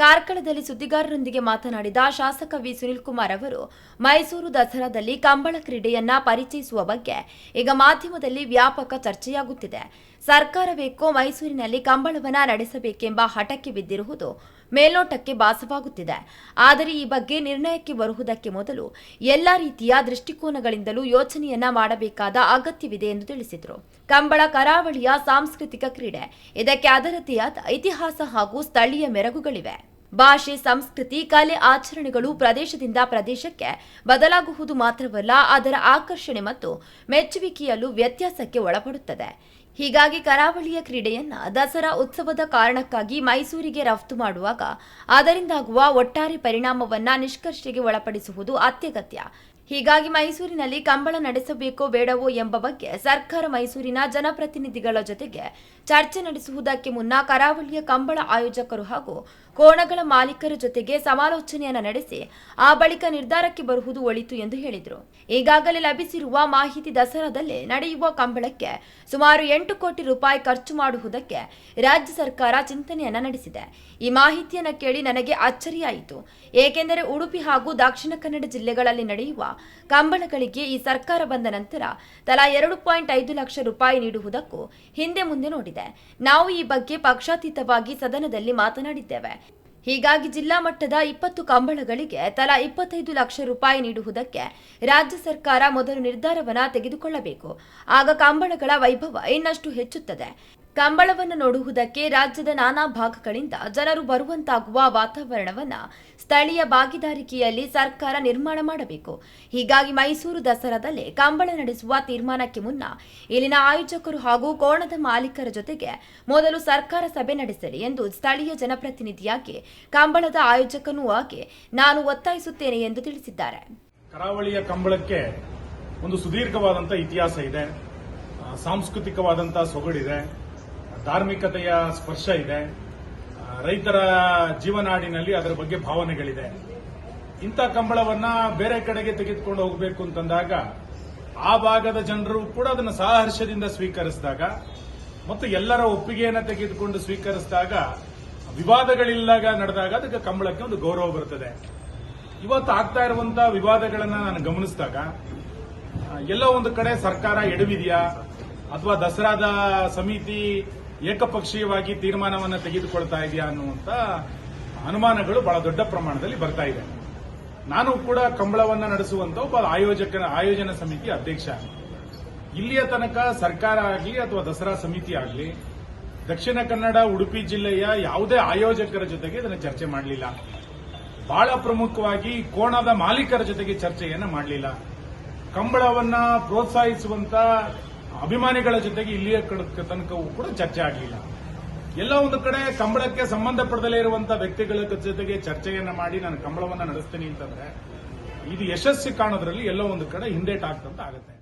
ಕಾರ್ಕಳದಲ್ಲಿ ಸುದ್ದಿಗಾರರೊಂದಿಗೆ ಮಾತನಾಡಿದ ಶಾಸಕ ವಿ ಸುನಿಲ್ ಕುಮಾರ್ ಅವರು ಮೈಸೂರು ದಸರಾದಲ್ಲಿ ಕಂಬಳ ಕ್ರೀಡೆಯನ್ನ ಪರಿಚಯಿಸುವ ಬಗ್ಗೆ ಈಗ ಮಾಧ್ಯಮದಲ್ಲಿ ವ್ಯಾಪಕ ಚರ್ಚೆಯಾಗುತ್ತಿದೆ. ಸರ್ಕಾರವೇಕೋ ಮೈಸೂರಿನಲ್ಲಿ ಕಂಬಳವನ್ನ ನಡೆಸಬೇಕೆಂಬ ಹಠಕ್ಕೆ ಬಿದ್ದಿರುವುದು ಮೇಲ್ನೋಟಕ್ಕೆ ಭಾಸವಾಗುತ್ತಿದೆ. ಆದರೆ ಈ ಬಗ್ಗೆ ನಿರ್ಣಯಕ್ಕೆ ಬರುವುದಕ್ಕೆ ಮೊದಲು ಎಲ್ಲಾ ರೀತಿಯ ದೃಷ್ಟಿಕೋನಗಳಿಂದಲೂ ಯೋಚನೆಯನ್ನ ಮಾಡಬೇಕಾದ ಅಗತ್ಯವಿದೆ ಎಂದು ತಿಳಿಸಿದರು. ಕಂಬಳ ಕರಾವಳಿಯ ಸಾಂಸ್ಕೃತಿಕ ಕ್ರೀಡೆ. ಇದಕ್ಕೆ ಅದರದ್ದೇ ಆದ ಇತಿಹಾಸ ಹಾಗೂ ಸ್ಥಳೀಯ ಮೆರಗುಗಳಿವೆ. ಭಾಷೆ, ಸಂಸ್ಕೃತಿ, ಕಲೆ, ಆಚರಣೆಗಳು ಪ್ರದೇಶದಿಂದ ಪ್ರದೇಶಕ್ಕೆ ಬದಲಾಗುವುದು ಮಾತ್ರವಲ್ಲ, ಅದರ ಆಕರ್ಷಣೆ ಮತ್ತು ಮೆಚ್ಚುವಿಕೆಯಲ್ಲೂ ವ್ಯತ್ಯಾಸಕ್ಕೆ ಒಳಪಡುತ್ತದೆ. ಹೀಗಾಗಿ ಕರಾವಳಿಯ ಕ್ರೀಡೆಯನ್ನ ದಸರಾ ಉತ್ಸವದ ಕಾರಣಕ್ಕಾಗಿ ಮೈಸೂರಿಗೆ ರಫ್ತು ಮಾಡುವಾಗ ಅದರಿಂದಾಗುವ ಒಟ್ಟಾರೆ ಪರಿಣಾಮವನ್ನ ನಿಷ್ಕರ್ಷೆಗೆ ಒಳಪಡಿಸುವುದು ಅತ್ಯಗತ್ಯ. ಹೀಗಾಗಿ ಮೈಸೂರಿನಲ್ಲಿ ಕಂಬಳ ನಡೆಸಬೇಕೋ ಬೇಡವೋ ಎಂಬ ಬಗ್ಗೆ ಸರ್ಕಾರ ಮೈಸೂರಿನ ಜನಪ್ರತಿನಿಧಿಗಳ ಜೊತೆಗೆ ಚರ್ಚೆ ನಡೆಸುವುದಕ್ಕೆ ಮುನ್ನ ಕರಾವಳಿಯ ಕಂಬಳ ಆಯೋಜಕರು ಹಾಗೂ ಕೋಣಗಳ ಮಾಲೀಕರ ಜೊತೆಗೆ ಸಮಾಲೋಚನೆಯನ್ನು ನಡೆಸಿ ಆ ಬಳಿಕ ನಿರ್ಧಾರಕ್ಕೆ ಬರುವುದು ಒಳಿತು ಎಂದು ಹೇಳಿದರು. ಈಗಾಗಲೇ ಲಭಿಸಿರುವ ಮಾಹಿತಿ ದಸರಾದಲ್ಲೇ ನಡೆಯುವ ಕಂಬಳಕ್ಕೆ ಸುಮಾರು 8 ಕೋಟಿ ರೂಪಾಯಿ ಖರ್ಚು ಮಾಡುವುದಕ್ಕೆ ರಾಜ್ಯ ಸರ್ಕಾರ ಚಿಂತನೆಯನ್ನ ನಡೆಸಿದೆ. ಈ ಮಾಹಿತಿಯನ್ನು ಕೇಳಿ ನನಗೆ ಅಚ್ಚರಿಯಾಯಿತು. ಏಕೆಂದರೆ ಉಡುಪಿ ಹಾಗೂ ದಕ್ಷಿಣ ಕನ್ನಡ ಜಿಲ್ಲೆಗಳಲ್ಲಿ ನಡೆಯುವ ಕಂಬಳಗಳಿಗೆ ಈ ಸರ್ಕಾರ ಬಂದ ನಂತರ ತಲಾ 2.5 ಲಕ್ಷ ರೂಪಾಯಿ ನೀಡುವುದಕ್ಕೂ ಹಿಂದೆ ಮುಂದೆ ನೋಡಿದೆ. ನಾವು ಈ ಬಗ್ಗೆ ಪಕ್ಷಾತೀತವಾಗಿ ಸದನದಲ್ಲಿ ಮಾತನಾಡಿದ್ದೇವೆ. ಹೀಗಾಗಿ ಜಿಲ್ಲಾ ಮಟ್ಟದ 20 ಕಂಬಳಗಳಿಗೆ ತಲಾ 25 ಲಕ್ಷ ರೂಪಾಯಿ ನೀಡುವುದಕ್ಕೆ ರಾಜ್ಯ ಸರ್ಕಾರ ಮೊದಲು ನಿರ್ಧಾರವನ್ನು ತೆಗೆದುಕೊಳ್ಳಬೇಕು. ಆಗ ಕಂಬಳಗಳ ವೈಭವ ಇನ್ನಷ್ಟು ಹೆಚ್ಚುತ್ತದೆ. ಕಂಬಳವನ್ನು ನೋಡುವುದಕ್ಕೆ ರಾಜ್ಯದ ನಾನಾ ಭಾಗಗಳಿಂದ ಜನರು ಬರುವಂತಾಗುವ ವಾತಾವರಣವನ್ನು ಸ್ಥಳೀಯ ಭಾಗಿದಾರಿಕೆಯಲ್ಲಿ ಸರ್ಕಾರ ನಿರ್ಮಾಣ ಮಾಡಬೇಕು. ಹೀಗಾಗಿ ಮೈಸೂರು ದಸರಾದಲ್ಲಿ ಕಂಬಳ ನಡೆಸುವ ತೀರ್ಮಾನಕ್ಕೆ ಮುನ್ನ ಇಲ್ಲಿನ ಆಯೋಜಕರು ಹಾಗೂ ಕೋಣದ ಮಾಲೀಕರ ಜೊತೆಗೆ ಮೊದಲು ಸರ್ಕಾರ ಸಭೆ ನಡೆಸಲಿ ಎಂದು ಸ್ಥಳೀಯ ಜನಪ್ರತಿನಿಧಿಯಾಗಿ ಕಂಬಳದ ಆಯೋಜಕನೂ ಆಗಿ ನಾನು ಒತ್ತಾಯಿಸುತ್ತೇನೆ ಎಂದು ತಿಳಿಸಿದ್ದಾರೆ. ಕರಾವಳಿಯ ಕಂಬಳಕ್ಕೆ ಒಂದು ಸುದೀರ್ಘವಾದಂತಹ ಇತಿಹಾಸ ಇದೆ, ಸಾಂಸ್ಕೃತಿಕವಾದಂತಹ ಸೊಗಡಿದೆ, ಧಾರ್ಮಿಕತೆಯ ಸ್ಪರ್ಶ ಇದೆ, ರೈತರ ಜೀವನಾಡಿನಲ್ಲಿ ಅದರ ಬಗ್ಗೆ ಭಾವನೆಗಳಿದೆ. ಇಂಥ ಕಂಬಳವನ್ನ ಬೇರೆ ಕಡೆಗೆ ತೆಗೆದುಕೊಂಡು ಹೋಗಬೇಕು ಅಂತಂದಾಗ ಆ ಭಾಗದ ಜನರು ಕೂಡ ಅದನ್ನು ಸಹರ್ಷದಿಂದ ಸ್ವೀಕರಿಸಿದಾಗ ಮತ್ತು ಎಲ್ಲರ ಒಪ್ಪಿಗೆಯನ್ನು ತೆಗೆದುಕೊಂಡು ಸ್ವೀಕರಿಸಿದಾಗ ವಿವಾದಗಳಿಲ್ಲದಾಗ ನಡೆದಾಗ ಅದಕ್ಕೆ ಕಂಬಳಕ್ಕೆ ಒಂದು ಗೌರವ ಬರುತ್ತದೆ. ಇವತ್ತು ಆಗ್ತಾ ಇರುವಂತಹ ವಿವಾದಗಳನ್ನ ನಾನು ಗಮನಿಸಿದಾಗ ಎಲ್ಲೋ ಒಂದು ಕಡೆ ಸರ್ಕಾರ ಎಡವಿದೆಯಾ ಅಥವಾ ದಸರಾದ ಸಮಿತಿ ಏಕಪಕ್ಷೀಯವಾಗಿ ತೀರ್ಮಾನವನ್ನು ತೆಗೆದುಕೊಳ್ತಾ ಇದೆಯಾ ಅನ್ನುವಂತ ಅನುಮಾನಗಳು ಬಹಳ ದೊಡ್ಡ ಪ್ರಮಾಣದಲ್ಲಿ ಬರ್ತಾ ಇದೆ. ನಾನು ಕೂಡ ಕಂಬಳವನ್ನ ನಡೆಸುವಂತ ಒಬ್ಬ ಆಯೋಜನಾ ಸಮಿತಿ ಅಧ್ಯಕ್ಷ. ಇಲ್ಲಿಯ ತನಕ ಸರ್ಕಾರ ಆಗಲಿ ಅಥವಾ ದಸರಾ ಸಮಿತಿ ಆಗಲಿ ದಕ್ಷಿಣ ಕನ್ನಡ ಉಡುಪಿ ಜಿಲ್ಲೆಯ ಯಾವುದೇ ಆಯೋಜಕರ ಜೊತೆಗೆ ಇದನ್ನು ಚರ್ಚೆ ಮಾಡಲಿಲ್ಲ. ಬಹಳ ಪ್ರಮುಖವಾಗಿ ಕೋಣದ ಮಾಲೀಕರ ಜೊತೆಗೆ ಚರ್ಚೆಯನ್ನ ಮಾಡಲಿಲ್ಲ. ಕಂಬಳವನ್ನ ಪ್ರೋತ್ಸಾಹಿಸುವಂತ ಅಭಿಮಾನಿಗಳ ಜೊತೆಗೆ ಇಲ್ಲಿಯ ತನಕವೂ ಕೂಡ ಚರ್ಚೆ ಆಗಲಿಲ್ಲ. ಎಲ್ಲ ಒಂದು ಕಡೆ ಕಂಬಳಕ್ಕೆ ಸಂಬಂಧಪಡದಲೇ ಇರುವಂತಹ ವ್ಯಕ್ತಿಗಳ ಜೊತೆಗೆ ಚರ್ಚೆಯನ್ನ ಮಾಡಿ ನಾನು ಕಂಬಳವನ್ನ ನಡೆಸ್ತೀನಿ ಅಂತಂದ್ರೆ ಇದು ಯಶಸ್ವಿ ಕಾಣೋದ್ರಲ್ಲಿ ಎಲ್ಲೋ ಒಂದು ಕಡೆ ಹಿಂದೇಟಾಗ್ತಂತ ಆಗುತ್ತೆ.